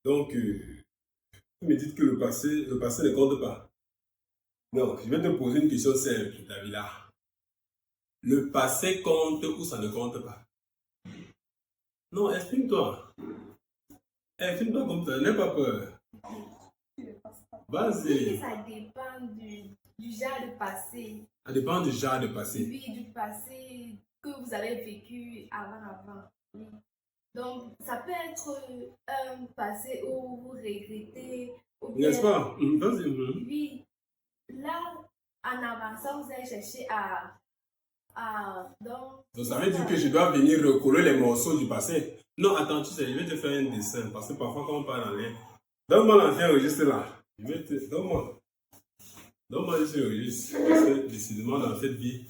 Donc, vous me dites que le passé ne compte pas. Non, je vais te poser une question simple, Davila. Le passé compte ou ça ne compte pas? Non, exprime-toi. Exprime-toi comme ça, n'aie pas peur. Vas-y. Ça dépend du genre de passé. Ça dépend du genre de passé. Oui, du passé que vous avez vécu avant. Oui. Donc, ça peut être un passé où vous regrettez. N'est-ce pas? Vas-y. Oui. Là, en avançant, vous allez chercher donc, ça veut dire que je dois venir recoller les morceaux du passé. Non, attends, tu sais, je vais te faire un dessin. Parce que parfois, quand on parle en lien, donne-moi l'ancien registre là. Donne-moi juste le registre. Parce que décidément, dans cette vie,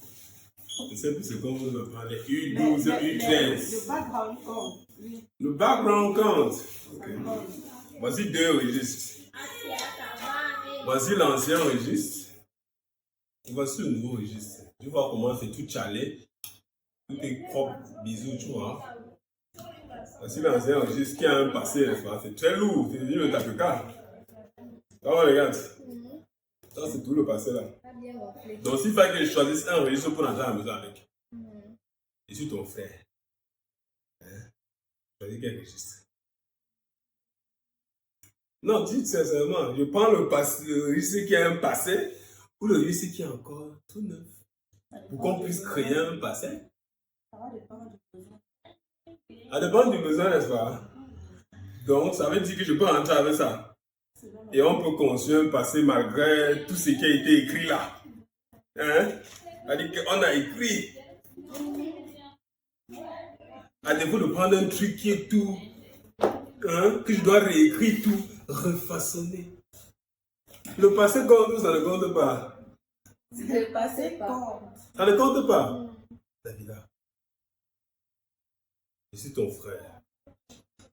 je sais plus ce qu'on vous parler. U12, U13. Le background compte. Oui. Le background compte. Okay. Voici deux registres. Voici l'ancien registre. Et voici le nouveau registre. Tu vois comment c'est tout chalé. Tout est propre, bisous, tu vois. Voici l'ancien registre qui a un passé, n'est-ce pas? C'est très lourd, c'est devenu le tapeka. Là, on regarde. Ça, c'est tout le passé là. Donc, s'il fallait que je choisisse un registre pour entrer à la maison avec, je suis ton frère. Choisis quel registre? Non, dis sincèrement, je prends le registre qui a un passé ou le registre qui est encore tout neuf. Pour qu'on puisse créer un passé. Ça va dépendre du besoin. Ça dépend du besoin, n'est-ce pas? Donc, ça veut dire que je peux rentrer avec ça. Et on peut construire un passé malgré tout ce qui a été écrit là. Hein? C'est-à-dire qu'on a écrit. À défaut de prendre un truc qui est tout, hein, que je dois réécrire tout, refaçonner. Le passé compte ou ça ne compte pas? Le passé compte. Ça ne compte pas? Davila, je suis ton frère.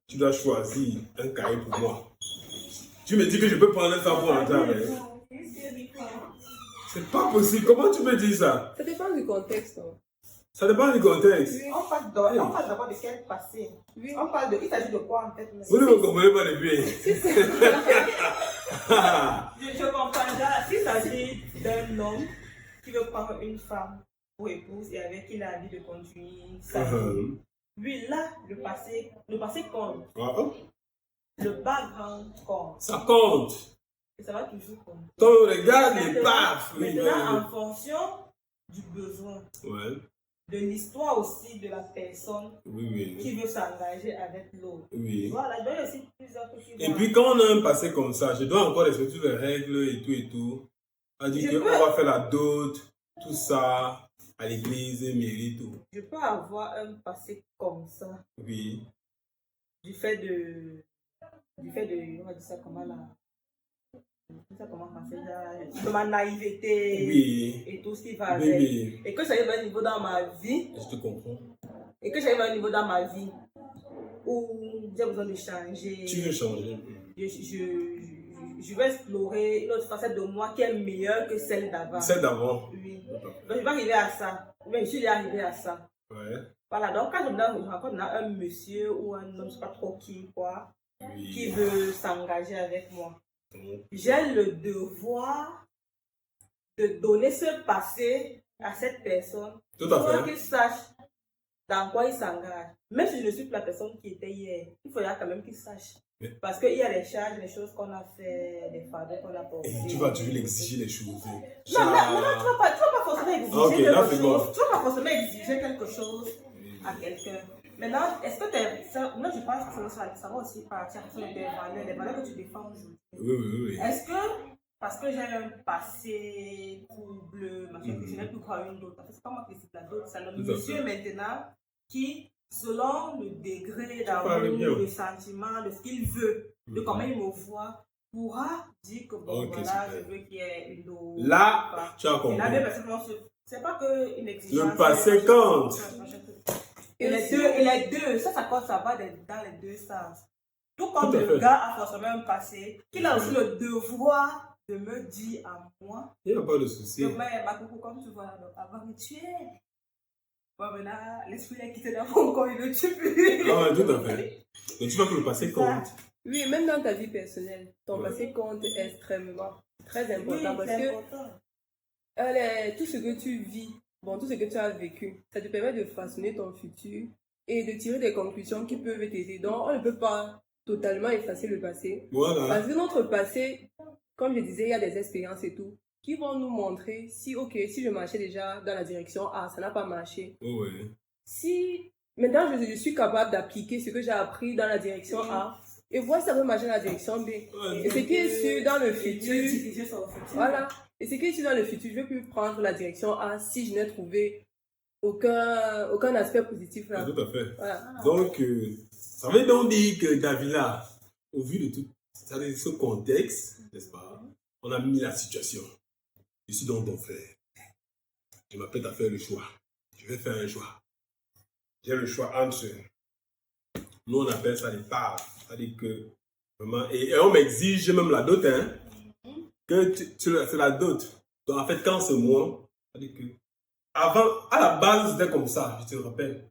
Tu dois choisir un cahier pour moi. Tu me dis que je peux prendre ça pour entrer avec. C'est pas possible. Comment tu me dis ça? Ça dépend du contexte. Ça dépend du contexte. Oui, on parle d'abord de quel passé. Oui. On parle de. Il s'agit de quoi en fait? Vous ne me comprenez pas depuis. Je comprends déjà. S'il s'agit d'un homme qui veut prendre une femme pour épouse et avec qui il a envie de continuer sa vie. Oui, là, le passé compte. Le background compte. Ça compte. Et ça va toujours compter. Quand on regarde les baffes. Maintenant, en fonction du besoin. Ouais. De l'histoire aussi de la personne qui veut s'engager avec l'autre. Oui. Voilà, il y a aussi plusieurs trucs. Et puis quand on a un passé comme ça, je dois encore respecter les règles et tout. On dit qu'on va faire la dot, tout ça, à l'église, mairie, tout. Je peux avoir un passé comme ça. Oui. Du fait de, on va dire ça comment là? Ça comment passer là? De ma naïveté et tout ce qui va avec. Et que j'arrive à un niveau dans ma vie. Je te comprends. Et que j'arrive à un niveau dans ma vie où j'ai besoin de changer. Tu veux changer? Je vais explorer une autre facette de moi qui est meilleure que celle d'avant. Celle d'avant? Oui. Donc je vais arriver à ça. Mais je suis arrivé à ça. Ouais. Voilà, donc quand je rencontre un monsieur ou un homme, je ne sais pas trop qui, quoi, qui veut s'engager avec moi. J'ai le devoir de donner ce passé à cette personne pour qu'il sache dans quoi il s'engage. Même si je ne suis plus la personne qui était hier, il faudra quand même qu'il sache. Parce qu'il y a les charges, les choses qu'on a fait, les fardeaux qu'on a portés. Et tu vas toujours exiger les choses. Non, tu ne vas pas forcément exiger quelque chose. Tu vas pas forcément exiger quelque chose à quelqu'un. Maintenant, est-ce que moi je pense que ça va aussi partir sur les valeurs que tu défends aujourd'hui. Oui. Est-ce que, parce que j'ai un passé trouble, machin, que je n'ai plus croire une autre, c'est pas moi qui décide la d'autre, c'est le monsieur maintenant qui, selon le degré d'amour, le sentiment, de ce qu'il veut, de comment il me voit, pourra dire que bon, voilà, je veux qu'il y ait une autre. Là, tu as compris. C'est pas qu'une exigence. Le passé compte. Et les deux, ça compte, ça va dans les deux sens. Tout comme le gars a forcément un passé, qu'il a aussi le devoir de me dire à moi. Il n'y a pas de souci. Donc, ma coucou, comme tu vois, donc, avant de tuer. Bon, maintenant, l'esprit est quitté dans mon corps, il ne tue plus. Ah ouais, tout à fait. Donc, tu vois que le passé compte. Oui, même dans ta vie personnelle, ton Ouais. passé compte extrêmement, très important Oui, parce c'est que important. tout ce que tu vis, bon, tout ce que tu as vécu, ça te permet de façonner ton futur et de tirer des conclusions qui peuvent t'aider. Donc, on ne peut pas totalement effacer le passé. Voilà. Parce que notre passé, comme je disais, il y a des expériences et tout, qui vont nous montrer si, ok, si je marchais déjà dans la direction A, ça n'a pas marché. Oh, ouais. Si maintenant je suis capable d'appliquer ce que j'ai appris dans la direction A, et voir si ça peut marcher dans la direction B. Ouais. Et ce qui est sûr dans le Et futur, Dieu diriger son futur. voilà. Et ce qui est sûr dans le futur, je ne vais plus prendre la direction A si je n'ai trouvé aucun aspect positif là. Tout à fait. Voilà. Donc, ça veut donc dire que Davila, au vu de tout ce contexte, n'est-ce pas, on a mis la situation. Je suis donc ton frère. Je m'apprête à faire le choix. Je vais faire un choix. J'ai le choix entre, nous on appelle ça les parts. C'est-à-dire que, vraiment, et on m'exige même la dot, hein, que tu fais la dot. Donc en fait, quand c'est moi, c'est-à-dire que, avant, à la base, c'était comme ça, je te rappelle.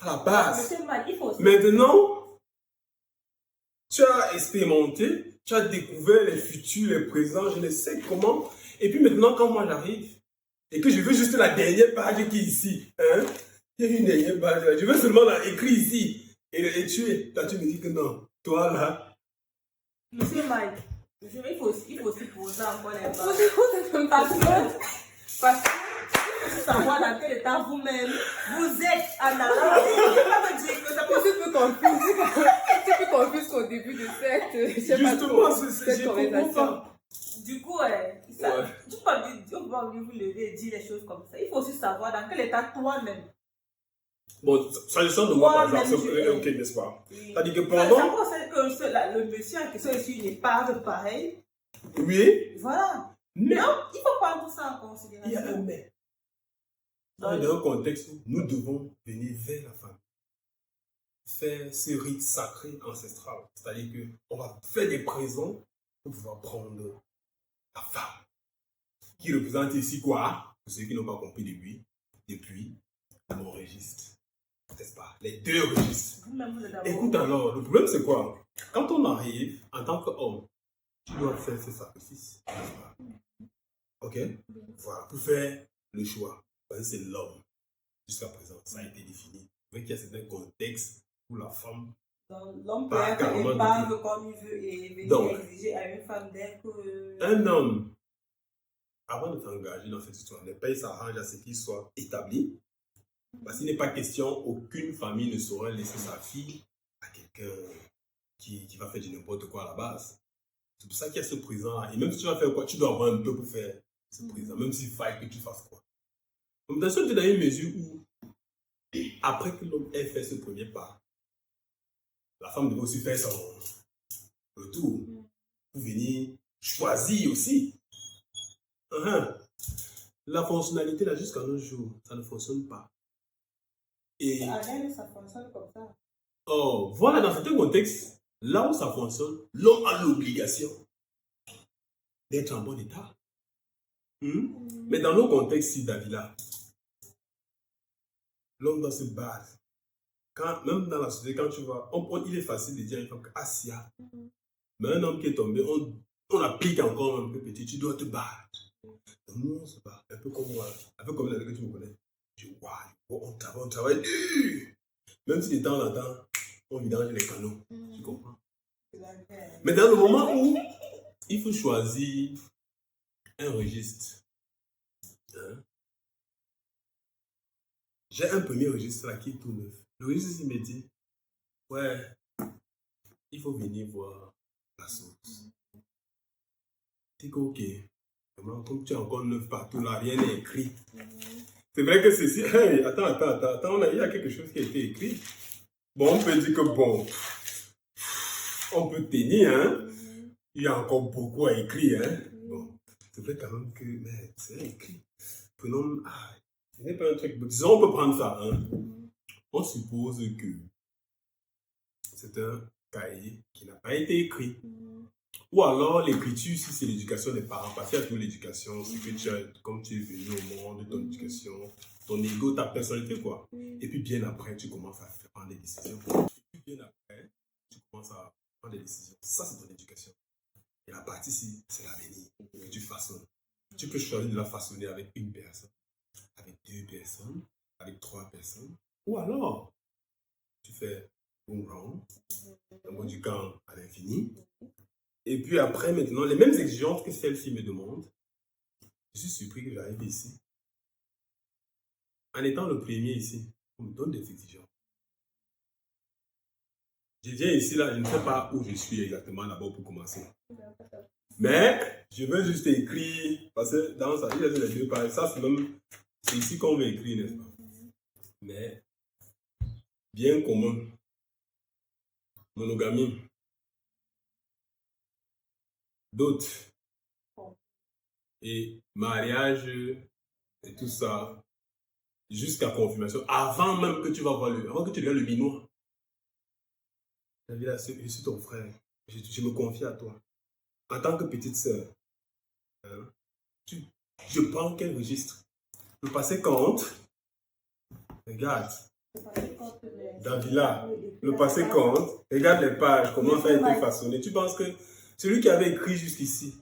À la base. Monsieur Mal, il faut aussi. Maintenant, tu as expérimenté, tu as découvert les futurs, les présents, je ne sais comment. Et puis maintenant, quand moi j'arrive, et que je veux juste la dernière page qui est ici, hein, il y a une dernière page là, je veux seulement la écrire ici, et tuer. Là, tu me dis que non. Toi là, Monsieur Mike, il faut aussi poser encore les bases. Parce que il faut savoir dans quel état vous-même vous êtes en allant. Il ne faut pas me dire que ça peut. Je suis plus confuse qu'au début de justement, cette je comprends conversation. pas. Du coup, tu peux pas vous lever et dire les choses comme ça. Il faut aussi savoir dans quel état toi-même. Bon, s'agissant de moi, par Toi-même, exemple, tu es. ok, n'est-ce pas? Oui. C'est-à-dire que Ça pendant. pense que le monsieur en question est sur une épave pareille. Oui, Voilà. mais Non, il faut prendre ça en considération. il y a un mais. Dans un contexte où nous devons venir vers la femme. Faire ce rite sacré ancestral. C'est-à-dire qu'on va faire des présents pour pouvoir prendre la femme. Qui représente ici quoi? Pour ceux qui n'ont pas compris depuis mon registre. N'est-ce pas? Les deux registres. Vous-même, vous êtes d'abord. Écoute alors, le problème c'est quoi? Quand on arrive en tant qu'homme, tu dois faire ce sacrifice. N'est-ce pas? Ok? Voilà, pour faire le choix. Parce que c'est l'homme. Jusqu'à présent, ça a été défini. Mais qu'il y a certains contextes où la femme. L'homme peut Pas être carrément épave comme il veut et venir Donc, exiger à une femme d'être. Un homme, avant de s'engager dans cette histoire, ne paye s'arrange à ce qu'il soit établi. Parce qu'il n'est pas question, aucune famille ne saura laisser sa fille à quelqu'un qui va faire du n'importe quoi à la base. C'est pour ça qu'il y a ce présent-là. Et même si tu vas faire quoi, tu dois avoir un peu pour faire ce présent, même s'il faille que tu fasses quoi. Donc, dans ce dans une mesure où, après que l'homme ait fait ce premier pas, la femme doit aussi faire son retour pour venir choisir aussi. La fonctionnalité, là, jusqu'à nos jours, ça ne fonctionne pas. Et, Ça fonctionne comme ça. oh, voilà, dans certains contextes, là où ça fonctionne, l'homme a l'obligation d'être en bon état. Mais dans nos contextes, si Davila, l'homme doit se battre. Même dans la société, quand tu vois, il est facile de dire à une femme que Asia, mais un homme qui est tombé, on applique encore un peu petit, tu dois te battre. Donc, nous, on se bat, un peu comme moi, un peu comme la que tu me connais. Je dis, waouh, on travaille dur. Même si de temps en temps, on vidange les canaux. Tu comprends? Mais dans le moment où il faut choisir un registre, hein, j'ai un premier registre là qui est tout neuf. Le registre, il me dit, ouais, il faut venir voir la source. Je dis que, ok, comme tu es encore neuf partout là, rien n'est écrit. C'est vrai que ceci. Hey, attends, il y a quelque chose qui a été écrit. Bon, on peut dire que bon, on peut tenir, hein. Il y a encore beaucoup à écrire, hein. Bon, c'est vrai quand même que, mais c'est écrit. Prenons, ce n'est pas un truc. Disons, on peut prendre ça, hein. On suppose que c'est un cahier qui n'a pas été écrit. Ou alors l'écriture, si c'est l'éducation des parents, parce qu'il y a toute l'éducation, c'est que tu as, comme tu es venu au monde, ton éducation, ton ego, ta personnalité, quoi. Et puis bien après, tu commences à prendre des décisions. Et puis bien après, tu commences à prendre des décisions. Ça, c'est ton éducation. Et la partie ici, c'est l'avenir que tu façonnes. Tu peux choisir de la façonner avec une personne, avec 2 personnes, avec 3 personnes. Ou alors, tu fais un round, un mot du camp à l'infini. Et puis après, maintenant, les mêmes exigences que celle-ci me demande, je suis surpris que j'arrive ici. En étant le premier ici, on me donne des exigences. Je viens ici, là, je ne sais pas où je suis exactement d'abord pour commencer. Mais je veux juste écrire, parce que dans ça, il y a les 2 pages. Ça, c'est ici qu'on veut écrire, n'est-ce pas? Mais, bien commun, monogamie, dot, et mariage, et tout ça, jusqu'à confirmation, avant même que tu vas voir avant que tu regardes le binois. Je suis ton frère, je me confie à toi. En tant que petite sœur, hein, je prends quel registre? Le passé compte. Regarde. Davila, le passé compte. Regarde les pages, comment ça a été façonné. Tu penses que celui qui avait écrit jusqu'ici,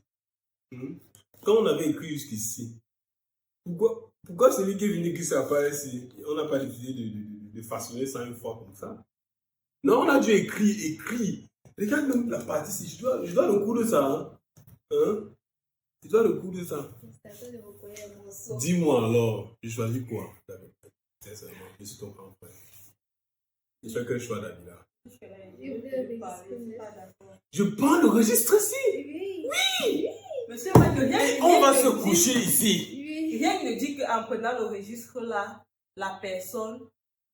quand on avait écrit jusqu'ici, pourquoi celui qui est venu écrire sa page ici, on n'a pas décidé de façonner ça une fois comme ça? Non, on a dû écrire. Regarde même la partie ici, je dois le coup de ça. Hein? Je dois le coup de ça. Dis-moi alors, je choisis quoi? Sincèrement, je suis ton grand frère. Je fais que choix Davila. Je prends le registre ici. Oui. Monsieur, on va se coucher ici. Rien ne dit qu'en prenant le registre là, la personne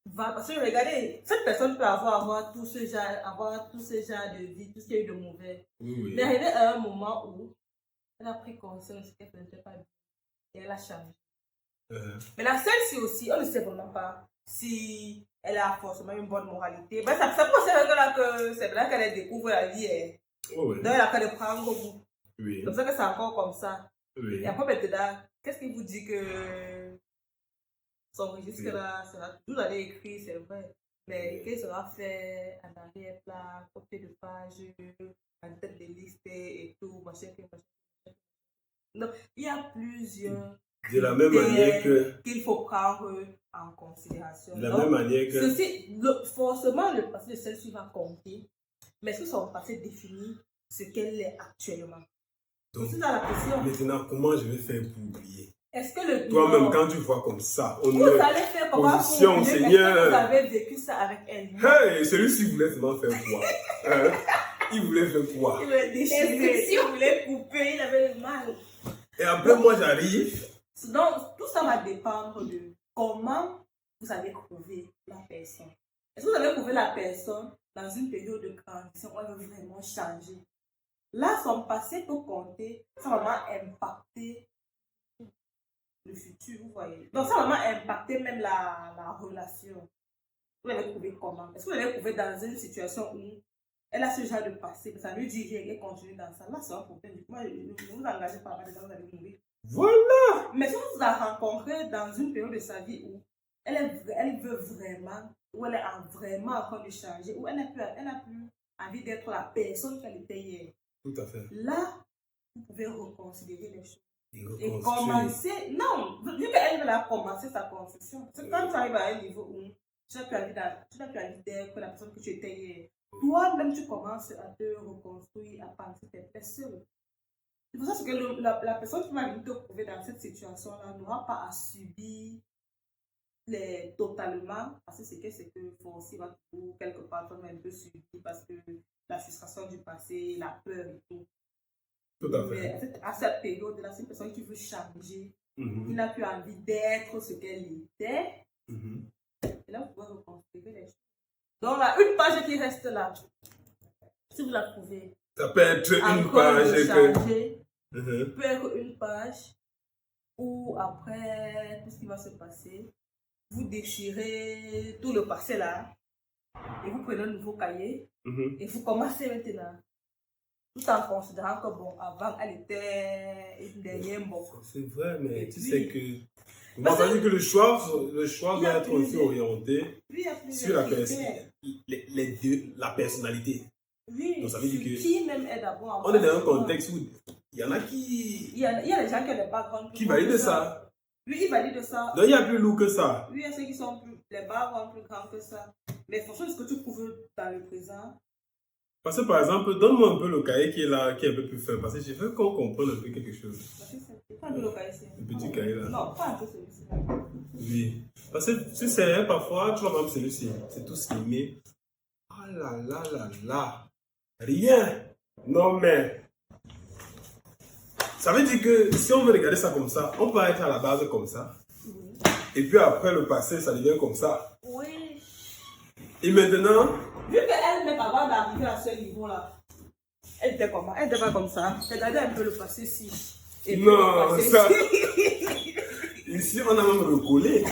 va. Parce que regardez, cette personne peut avoir tout ce genre de vie, tout ce qui est de mauvais. Oui. Mais arrivé à un moment où elle a pris conscience qu'elle ne faisait pas bien et elle a changé. Mais la celle-ci aussi, on ne sait vraiment pas si elle a forcément une bonne moralité. Ben, ça peut que c'est là qu'elle découvre la vie. Oui. Donc elle a qu'à le prendre au bout. Oui. Donc ça que c'est encore comme ça. Oui. Et après maintenant, qu'est-ce qui vous dit que son registre là sera tout allé écrit, c'est vrai. Mais qu'il sera fait en arrière-plan, côté de page, en tête de liste et tout, machin. Donc il y a plusieurs. De la même manière qu'il faut prendre en considération. De la même manière que. Ceci, forcément, le passé de celle-ci va compter, mais est-ce que son passé définit ce qu'elle est actuellement? Donc, c'est ça la question. Maintenant, comment je vais faire pour oublier? Est-ce que le toi-même, quand tu vois comme ça, on vous allez faire comment position, pour Seigneur. Est-ce que vous avez vécu ça avec elle? Hey, celui-ci voulait seulement faire quoi? Il voulait faire quoi? Il voulait déchirer, il voulait couper, il avait le mal. Et après, moi, j'arrive. Donc, tout ça va dépendre de comment vous allez trouver la personne. Est-ce que vous allez trouver la personne dans une période de transition où elle veut vraiment changer? Là, son passé peut compter, ça va vraiment impacter le futur, vous voyez. Donc, ça va vraiment impacter même la relation. Vous allez trouver comment? Est-ce que vous allez trouver dans une situation où elle a ce genre de passé, mais ça lui dit rien, elle continue dans ça? Là, c'est un problème. Moi, ne vous engagez pas là-dedans, vous allez mourir. Voilà! Mais si vous la rencontrez dans une période de sa vie où elle veut vraiment, où elle est vraiment en train de changer, où elle n'a plus envie d'être la personne qu'elle était hier. Tout à fait. Là, vous pouvez reconsidérer les choses. Et commencer. Non, vu qu'elle veut commencer sa construction. C'est quand tu arrives à un niveau où tu n'as plus envie d'être la personne que tu étais hier. Toi-même, tu commences à te reconstruire, à penser que tu es seul. C'est pour ça que la personne qui va venir te trouver dans cette situation-là n'aura pas à subir totalement, parce que c'est que forcément quelque part on un peu subir parce que la frustration du passé, la peur et tout. Tout à fait. Mais à cette période-là, c'est une personne qui veut changer, qui n'a plus envie d'être ce qu'elle était. Et là, vous pouvez reconstruire les choses. Donc là, une page qui reste là, si vous la trouvez, ça peut être une page peut être une page où après tout ce qui va se passer, vous déchirez tout le passé là et vous prenez un nouveau cahier et vous commencez maintenant. Tout en considérant que bon, avant elle était une dernière bon. C'est vrai, mais tu sais que. Moi, ça dit que le choix doit être aussi orienté sur la personnalité. Oui, Donc ça veut dire ce que qui même est d'abord. on est dans un contexte où il y en a qui Il y a des gens qui ont des backgrounds. qui valident ça. Oui, ils valident ça. Donc il y a plus lourd que ça. Oui, il y a ceux qui sont plus. Les backgrounds plus grands que ça. Mais franchement, ce que tu trouves dans le présent. Parce que par exemple, donne-moi un peu le cahier qui est là, qui est un peu plus faible. Parce que j'ai fait qu'on comprenne un peu quelque chose. Pas un peu le cahier ici. Le petit cahier là. Non, pas un peu celui-ci. Oui. Parce que tu sais, parfois, tu vois même celui-ci. C'est tout slimé. Ah là là là là. Rien. Non mais. Ça veut dire que si on veut regarder ça comme ça, on peut être à la base comme ça. Et puis après le passé, ça devient comme ça. Oui. Et maintenant, Vu qu'elle n'est pas capable d'arriver à ce niveau-là, elle était comment? Elle n'était pas comme ça. Regardez un peu le passé ici. Et puis non, le passé ça. ici. Ici, on a même recollé.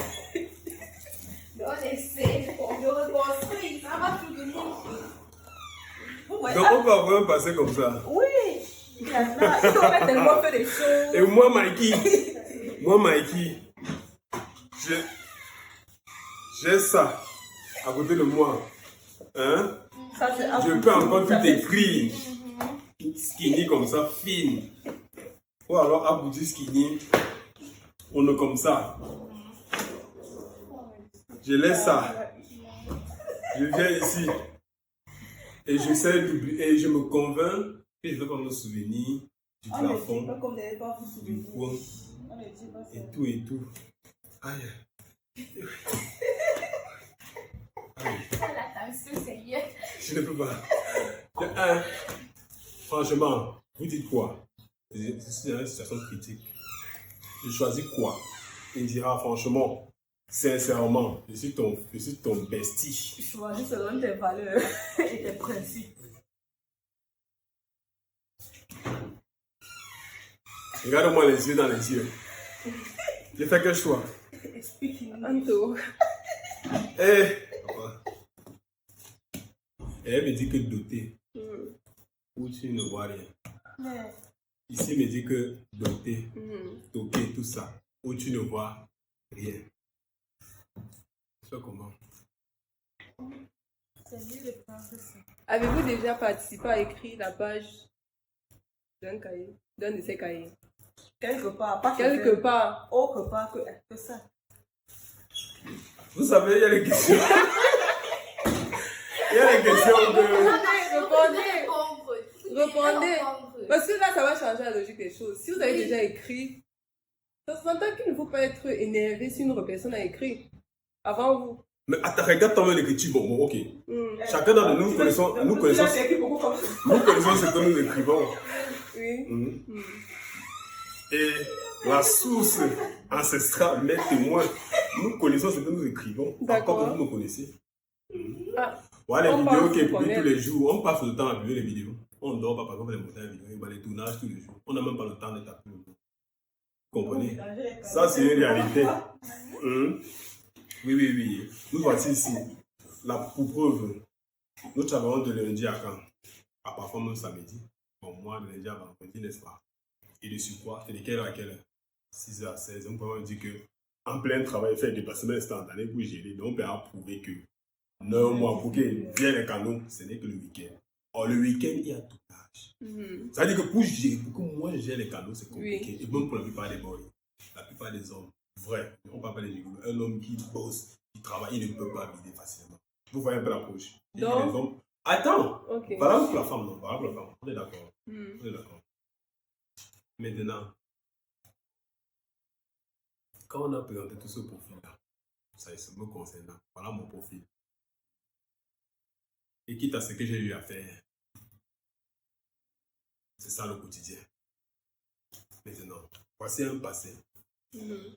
On essaie de reconstruire, ça va tout donner. Ouais, Donc on peut avoir un passé comme ça. oui. Il y en a. Ils auraient tellement fait des choses. Et moi, Mikey, j'ai ça à côté de moi. Hein? Ça, c'est Je peux encore tout écrire. Skinny comme ça, fine. Ou alors abouti skinny. On est comme ça. Je laisse ça. Je viens ici. Et j'essaie d'oublier. Et je me convainc que je vais prendre le souvenir du On ne dit plafond, pas comme n'avez pas vous du souvenir. coin, On ne dit pas ça. et tout et tout. Aïe. La tension, Seigneur. Je ne peux pas. Franchement, vous dites quoi? Je suis dans une situation critique. Je choisis quoi? Il dira franchement, sincèrement, je suis ton bestie. Tu choisis selon tes valeurs et tes principes. Regarde-moi les yeux dans les yeux. J'ai fait quel choix? Explique-nous. Un tour. Papa. Elle me dit que doté, Mhm. où tu ne vois rien. Mais Ici, il me dit que doté, Mhm. toqué, tout ça, où tu ne vois rien. Tu fais comment? c'est mieux de prendre ça. Avez-vous déjà participé à écrire la page d'un cahier, d'un de ces cahiers? Quelque part, pas Quelque part. autre part que ça. Vous savez, il y a les questions. Il y a les questions Répondez. Parce que là, ça va changer la logique des choses. Si vous avez déjà écrit, ça s'entend qu'il ne faut pas être énervé si une autre personne a écrit avant vous. Mais attends, regarde ton l'écriture. Bon, ok. Mhm. Chacun d'entre nous connaissons ce que nous écrivons. Oui. Mhm. Mhm. Et la source ancestrale, mes témoins, nous connaissons ce que nous écrivons. D'accord. Encore que vous me connaissez. Ah, Voilà les On vidéos pense qui est se publiées tous connaître. les jours. On passe le temps à publier les vidéos. On ne dort pas, par exemple, les montagnes vidéo, les tournages tous les jours. On n'a même pas le temps de taper le mot. Vous comprenez? Ça, c'est une réalité. Oui. Nous voici ici. Pour preuve, nous travaillons de lundi à quand? À parfois même samedi. Bon, moi, de lundi à vendredi, n'est-ce pas? Et de surcroît, c'est de quelle heure à quelle heure? 6h à 16h. On peut même dire qu'en plein travail, faire des déplacements instantanés pour gérer. Donc, on peut approuver que 9 mois pour qu'ils viennent les canaux, ce n'est que le week-end. Or, le week-end, il y a tournage. mhm. Ça veut dire que pour que moi je gère les canaux, c'est compliqué. Oui. Et même pour la plupart des boys, la plupart des hommes, vrai, on ne parle pas des gigolos. Un homme qui bosse, qui travaille, il ne peut pas vider facilement. Vous voyez un peu l'approche. Et Donc- les hommes. Attends! Ok. Voilà pour la femme, non? Voilà pour la femme. On est d'accord. Mhm. On est d'accord. Maintenant, quand on a présenté tout ce profil-là, ça c'est me concernant. Voilà mon profil. Et quitte à ce que j'ai eu à faire, c'est ça le quotidien. Maintenant, voici un passé. Mhm.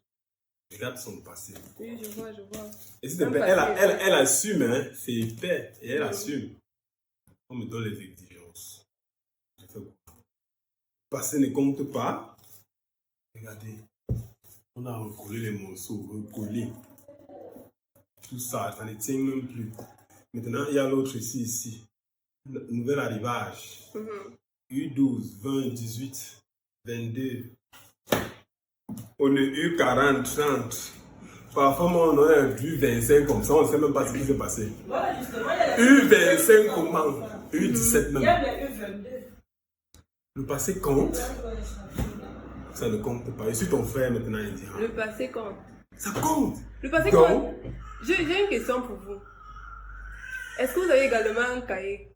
Regarde son passé. Oui, je vois. Et s'il te Un plaît, passé. elle assume, hein, c'est hyper, et elle Mhm. assume. On me donne les exigences. Je fais quoi? Le passé ne compte pas. Regardez, on a recollé les morceaux, recollé. Tout ça, ça ne tient même plus. Maintenant, il y a l'autre ici. Nouvel arrivage. Mhm. U12, 20, 18, 22. On est U40, 30. Parfois, on a U25 comme ça, on ne sait même pas ce qui s'est passé. Voilà, justement, il y a U25 comment? U17 Il y même. a les U22. Le passé compte. Ça ne compte pas. Je suis ton frère maintenant, il dira. Le passé compte. Ça compte. Le passé Donc, compte. J'ai une question pour vous. Est-ce que vous avez également un cahier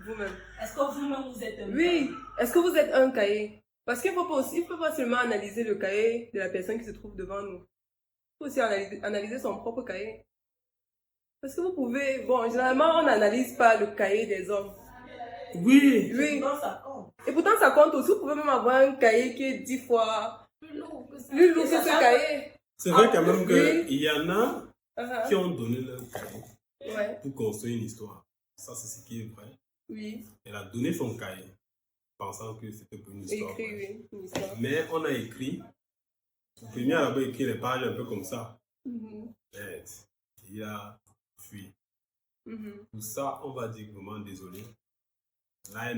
vous-même? Est-ce que vous-même vous êtes un Oui. Est-ce que vous êtes un cahier? Parce qu'il ne faut pas seulement analyser le cahier de la personne qui se trouve devant nous. Il faut aussi analyser son propre cahier. Parce que vous pouvez... Bon, généralement, on n'analyse pas le cahier des hommes. oui. Oui. Non, ça compte. Et pourtant, ça compte aussi. Vous pouvez même avoir un cahier qui est 10 fois Plus lourd que ça. plus lourd que ce cahier. C'est vrai quand même oui. qu'il y en a Uh-huh. qui ont donné leur cahier Ouais. pour construire une histoire. Ça, c'est ce qui est vrai. Oui. Elle a donné son cahier, pensant que c'était pour une histoire. Écrit, oui. Une histoire. Mais on a écrit, le premier a d'abord écrit les pages un peu comme ça. Mhm. Et il a fui. Mhm. Pour ça, on va dire vraiment désolé. Là,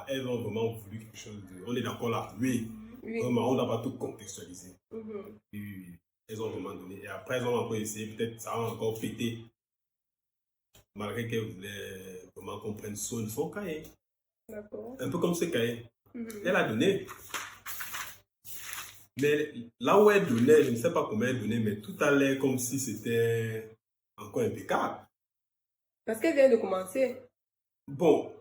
elles ont vraiment voulu quelque chose de... On est d'accord là? Oui. Oui. Vraiment, on n'a pas tout contextualisé. Mhm. Oui, oui, oui. Elles ont vraiment donné. Et après, elles ont encore essayé, peut-être ça a encore pété. Malgré qu'elles voulaient vraiment qu'on prenne soin de son cahier. D'accord. Un peu comme ce cahier. Mhm. Elle a donné. Mais là où elle donnait, je ne sais pas comment elle donnait, mais tout allait comme si c'était encore impeccable. Parce qu'elle vient de commencer. Bon,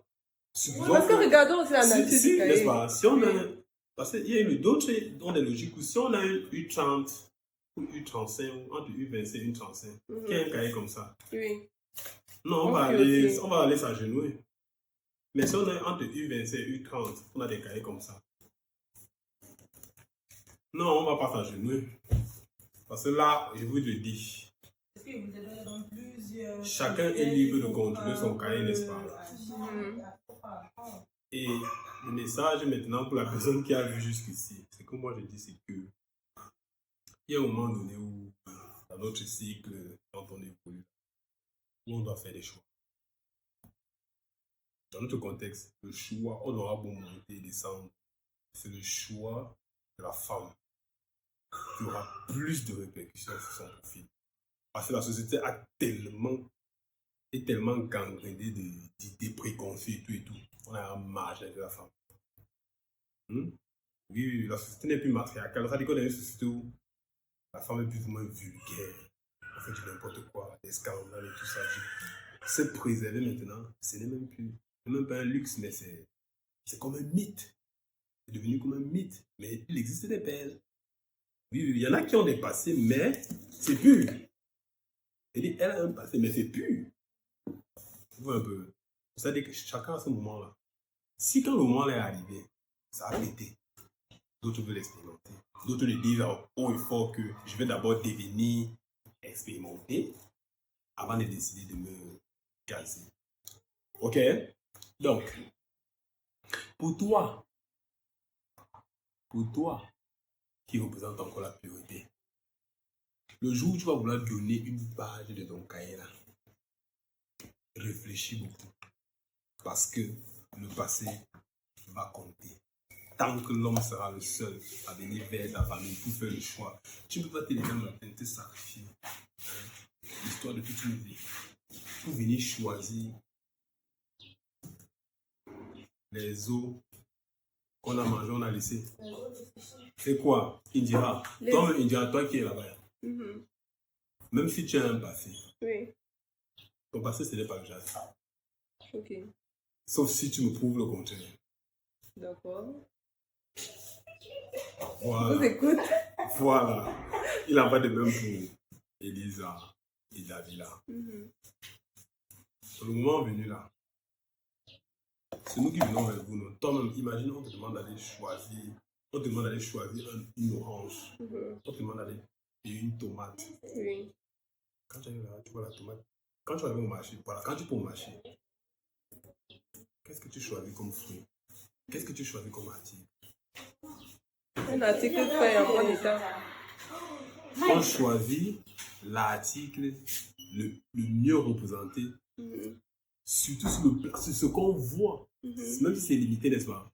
supposons Parce que regardons aussi la nature si, du n'est-ce cahier. pas, si on a, Oui. parce qu'il y a eu d'autres dans des logiques où si on a un U30 ou U35 ou entre U25 et U35, Mhm. qui a un cahier comme ça, Oui. non, On fait aussi. on va aller s'agenouiller. Mais si on a entre U25 et U30, on a des cahiers comme ça. Non, on ne va pas s'agenouiller. Parce que là, je vous le dis, Est-ce que vous êtes dans plusieurs... chacun est libre de contrôler son cahier, n'est-ce pas? Mhm. Et le message maintenant pour la personne qui a vu jusqu'ici, c'est que moi je dis, c'est que il y a un moment donné où, dans notre cycle, quand on évolue, où on doit faire des choix. Dans notre contexte, le choix, on aura beau monter et descendre, c'est le choix de la femme qui aura plus de répercussions sur son profil. Parce que la société est tellement gangrénée d'idées préconçues et tout. On a un marge avec la femme. Oui, oui, la société n'est plus matriarcale. Ça dit qu'on est une société où la femme est plus ou moins vulgaire. On fait du n'importe quoi, des scandales et tout ça. Se préserver maintenant, ce n'est même pas un luxe, mais c'est comme un mythe. C'est devenu comme un mythe. Mais il existe des pères. Oui, oui, il y en a qui ont des passés, mais c'est pur. Elle a un passé, mais c'est pur. Tu vois un peu. C'est-à-dire que chacun a ce moment-là. Si quand le moment est arrivé, ça a pété. D'autres veulent l'expérimenter. D'autres le disent haut et fort que je vais d'abord devenir expérimenté avant de décider de me caser. Ok? Donc, pour toi qui représente encore la priorité, le jour où tu vas vouloir donner une page de ton cahier là, réfléchis beaucoup. Parce que le passé va compter. Tant que l'homme sera le seul à venir vers ta famille pour faire le choix, tu ne peux pas te lever un matin, te sacrifier. L'histoire de toute une vie. Pour venir choisir les os qu'on a mangés, on a laissés. C'est quoi? Indira. Toi qui es là-bas. Mhm. Même si tu as un passé, Oui. ton passé ce n'est pas le jazz. Ok. Sauf si tu me prouves le contraire. D'accord. Je vous Voilà. écoute. Voilà. Il en va de même pour Elisa et Davila. Mhm. Le moment venu là, c'est nous qui venons avec vous. Non? Toi-même, imagine, on te demande d'aller choisir. On te demande d'aller choisir une orange. Mhm. On te demande d'aller payer une tomate. Oui. Quand tu arrives là, tu vois la tomate. Quand tu arrives au marché, voilà, quand tu peux au marché, qu'est-ce que tu choisis comme fruit? Qu'est-ce que tu choisis comme article? Un article fait en bon état. On choisit l'article le mieux représenté, Mhm. surtout sur ce qu'on voit. Mhm. Même si c'est limité, n'est-ce pas?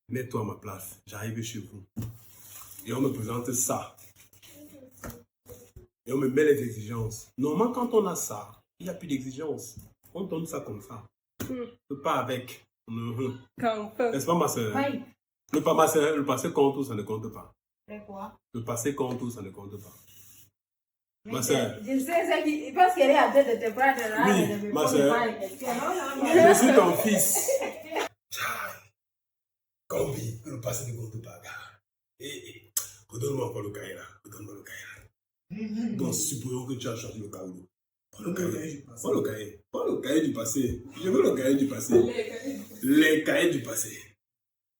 Mets-toi à ma place, j'arrive chez vous. Et on me présente ça. Et on me met les exigences. Normalement, quand on a ça, il n'y a plus d'exigences. On donne ça comme ça. Le pas avec. Quand on N'est-ce pas, ma soeur? Oui. Le passé compte ou ça ne compte pas? C'est quoi? Le passé compte ou ça ne compte pas? Mais Ma soeur. Je sais ça qui. Parce qu'elle est en train de te prendre là. Oui, elle ne me ma pose soeur. pas les questions. Non, Je suis ton fils. Combi, le passé ne compte pas, gars. Redonne-moi encore le cahier là. Redonne-moi le cahier là. Donc, supposons que tu as changé le cahier. Prends le cahier. Prends le cahier. Prends le cahier du passé. Je veux le cahier du passé. Les cahiers du passé.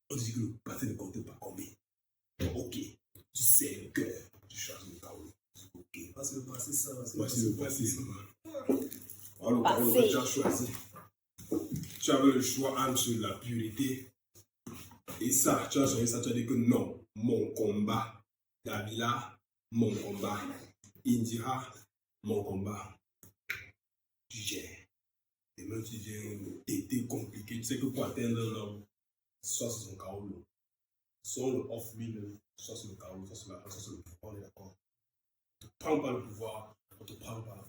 On dit que le passé ne compte pas combien. Ok. Tu sais le cœur. Tu changes le cahier. Ok. Parce que le passé, ça. Voici le passé. Voilà le cahier que tu as choisi. Tu avais le choix entre la purité. Et ça, tu as choisi ça, tu as dit que non, mon combat. Davila, mon combat. Indira, mon combat. Tu gères. Et même si tu gères, t'es compliqué. Tu sais que pour atteindre un homme, soit c'est son chaos, soit le off-wheel, soit c'est le chaos, soit c'est la soit c'est le pouvoir, on est d'accord. On ne te prend pas le pouvoir, on ne te prend pas la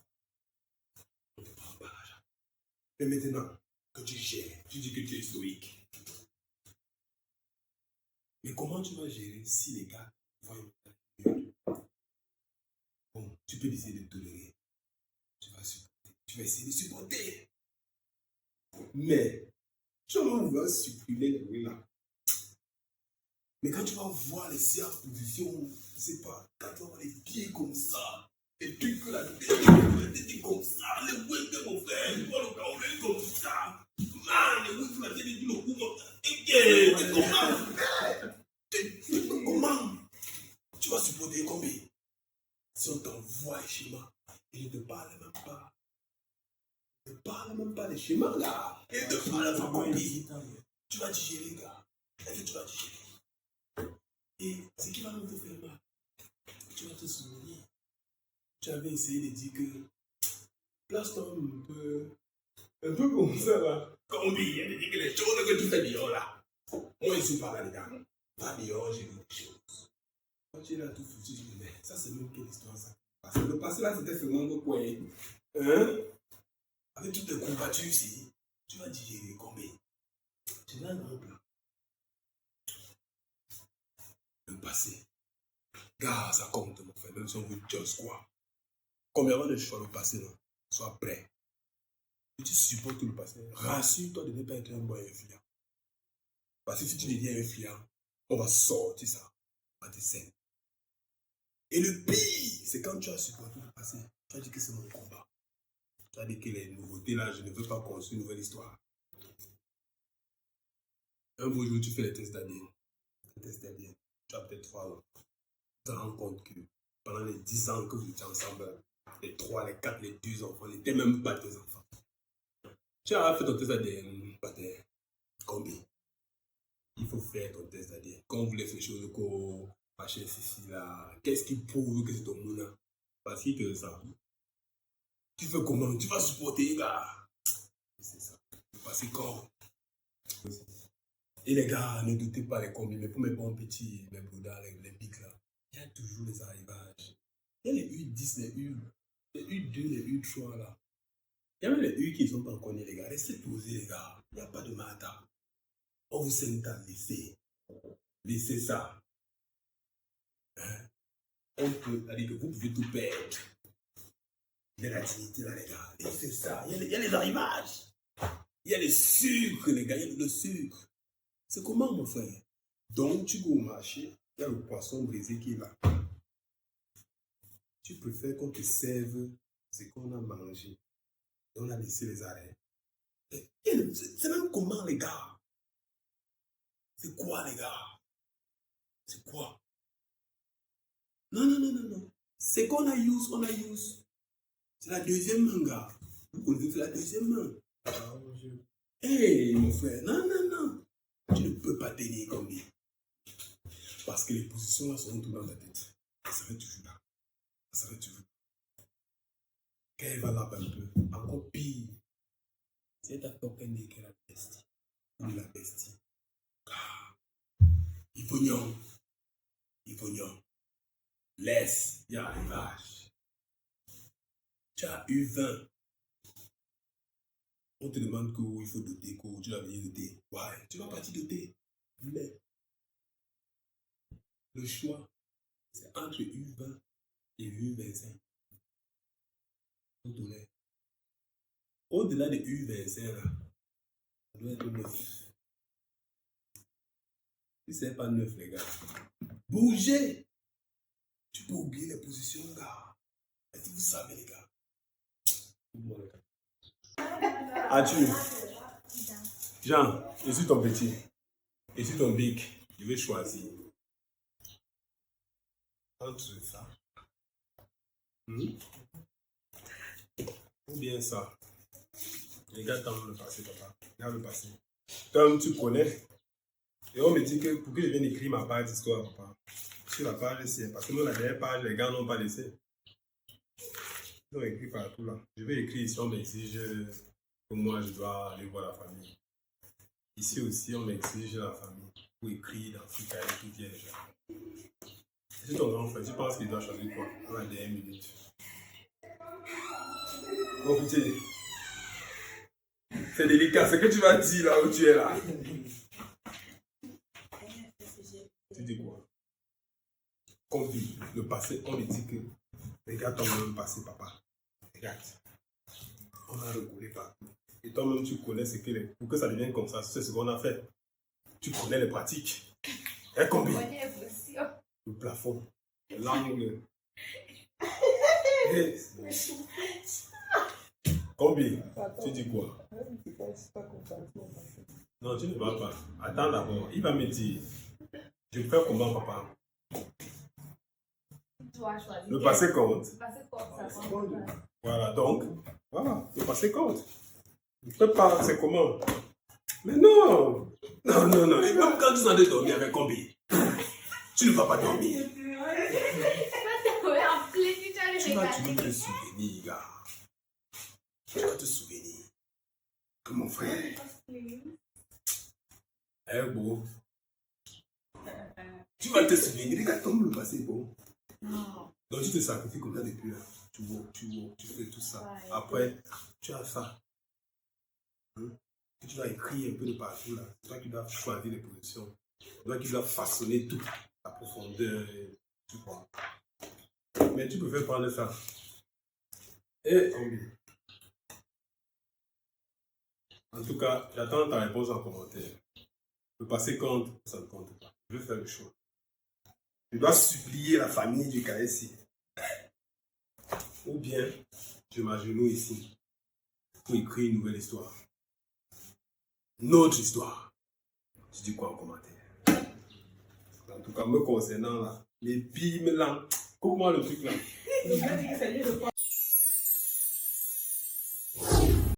on ne te prend pas l'argent. Mais maintenant que tu gères, tu dis que tu es stoïque. Mais comment tu vas gérer si les gars voient une bon, tu peux essayer de tolérer. Tu vas supporter. Tu vas essayer de supporter. Mais tu vas vouloir supprimer les bruits là. Mais quand tu vas voir les séances de position, je sais pas, quand tu vas voir les pieds comme ça, les trucs que la tête comme ça, les wings mon frère, tu vois le carré comme ça. Man, les wings la tête du coup, comment tu vas supporter combien? Si on t'envoie un schéma, et il ne te parle même pas. Il ne parle même pas des schémas, là. Il ne te parle pas combien. Tu vas digérer, gars. Est-ce que tu vas digérer? Et ce qui va nous te faire mal, tu vas te souvenir. Tu avais essayé de dire que place-toi un peu comme ça, là. Combien? Il a dit que les choses que tu fais dehors, là. Moi, je suis pas là, les gars. Pas dehors, j'ai vu des choses. Quand tu es là tout foutu, je dis, mais ça, c'est même quelle histoire, ça? Parce que le passé, là, c'était seulement le coin. Hein? Avec toutes les combattures ici, tu vas digérer combien? Tu as un grand plan. Le passé. Gars, ça compte, mon frère. Même si on veut just quoi. Combien de choix le passé, non? Sois prêt. Si tu supportes le passé, rassure-toi de ne pas être un bon influent. Parce que si tu deviens influent, on va sortir ça. On va te scènes. Et le pire, c'est quand tu as supporté le passé, tu as dit que c'est mon combat. Tu as dit que les nouveautés là, je ne veux pas construire une nouvelle histoire. Un beau jour, tu fais les tests d'ADN. Les tests d'ADN. Tu as peut-être 3 ans. Tu te rends compte que pendant les 10 ans que vous étiez ensemble, les 3, les 4, les 2 enfants n'étaient même pas tes enfants. Tu as fait ton test d'ADN, pater. Combien? Il faut faire ton test d'ADN. Quand vous voulez faire des choses comme machin ceci là, qu'est-ce qui prouve que c'est ton mouna? Parce qu'il te ça. Tu fais comment? Tu vas supporter, gars. C'est ça. Parce que quand. Et les gars, ne doutez pas les combis, mais pour mes bons petits, mes bouddhas, les pics là, il y a toujours les arrivages. Il y a les U10, les U2, les U3 là. Il y a même les U qui ne sont pas encore nés, les gars. Restez posés, les gars. Il n'y a pas de matin. On vous sent à laisser. Laissez ça. Hein? On peut, c'est-à-dire que vous pouvez tout perdre. Il y a la dignité là, les gars. Laissez ça. Il y a les arrivages. Il y a les sucres, les gars. Il y a le sucre. C'est comment, mon frère? Donc, tu vas au marché, il y a le poisson brisé qui est là. Tu préfères qu'on te serve ce qu'on a mangé. Et on a laissé les arrêts. C'est même comment, les gars? C'est quoi, les gars? C'est quoi? Non. C'est qu'on a use, on a use. C'est la deuxième main, gars. Vous connaissez, c'est la deuxième main. Hey, mon frère, non. Tu ne peux pas tenir comme lui. Parce que les positions là seront tout dans ta tête. Ça va toujours là. Ça va toujours. Quand elle va là un peu, encore pire. C'est ta token qui est la bestie. Ou la bestie. Il faut nion. Laisse, il y a une vache. Tu as eu 20. On te demande qu'il faut doter, que tu dois venir doter. Ouais, tu vas partir doter. Mais le choix, c'est entre U20 et U25. Au-delà de U25, là, ça doit être 9. Si ce n'est pas 9, les gars, bougez! Tu peux oublier les positions, gars. Est-ce que vous savez, les gars? As-tu? Jean, je suis ton petit. Je suis ton big. Je vais choisir. Entre ça. Ou bien ça. Regarde le passé, papa. Regarde le passé. Comme tu connais. Et on me dit que pour que je vienne écrire ma page d'histoire, papa. Sur la page, c'est parce que moi, la dernière page, les gars n'ont pas laissé. Ils ont écrit partout là. Je vais écrire ici, on m'exige que moi, je dois aller voir la famille. Ici aussi, on m'exige la famille pour écrire dans ce cahier qui vient déjà. C'est ton grand frère, tu penses qu'il doit choisir quoi dans la dernière minute? Oh putain, c'est délicat, ce que tu vas dire là où tu es là. Tu dis quoi? Comme dit, le passé, on lui dit que regarde ton passé, papa. Regarde. On a recoulé partout. Et toi-même, tu connais ce que les... Pour que ça devienne comme ça, c'est ce qu'on a fait. Tu connais les pratiques. Et combien? Le plafond, l'angle. Et... Combien? Tu dis quoi? Non, tu ne vas pas. Attends d'abord. Il va me dire. Je fais comment, papa? Le passé compte. Voilà, donc, voilà, le passé compte. Je ne peux pas, c'est comment? Mais non! Non, non, non. Et même quand tu es en train de dormir avec combien? Tu ne vas pas dormir. Tu vas toujours te souvenir, gars. Tu vas te souvenir que mon frère. Eh, beau. Tu vas te souvenir, regarde comme le passé, beau. Donc tu te sacrifies comme ça depuis là. Tu fais tout ça. Après, tu as ça. Tu dois écrire un peu de partout là. C'est toi qui dois choisir les positions. C'est toi qui dois façonner tout. La profondeur, tu vois. Mais tu peux prendre ça. Et en tout cas, j'attends ta réponse en commentaire. Le passé compte, ça ne compte pas. Je vais faire le choix. Je dois supplier la famille du KSI. Ou bien, je m'agenouille ici pour écrire une nouvelle histoire. Notre histoire. Tu dis quoi en commentaire? En tout cas, me concernant là, les bimes là, coupe-moi le truc là.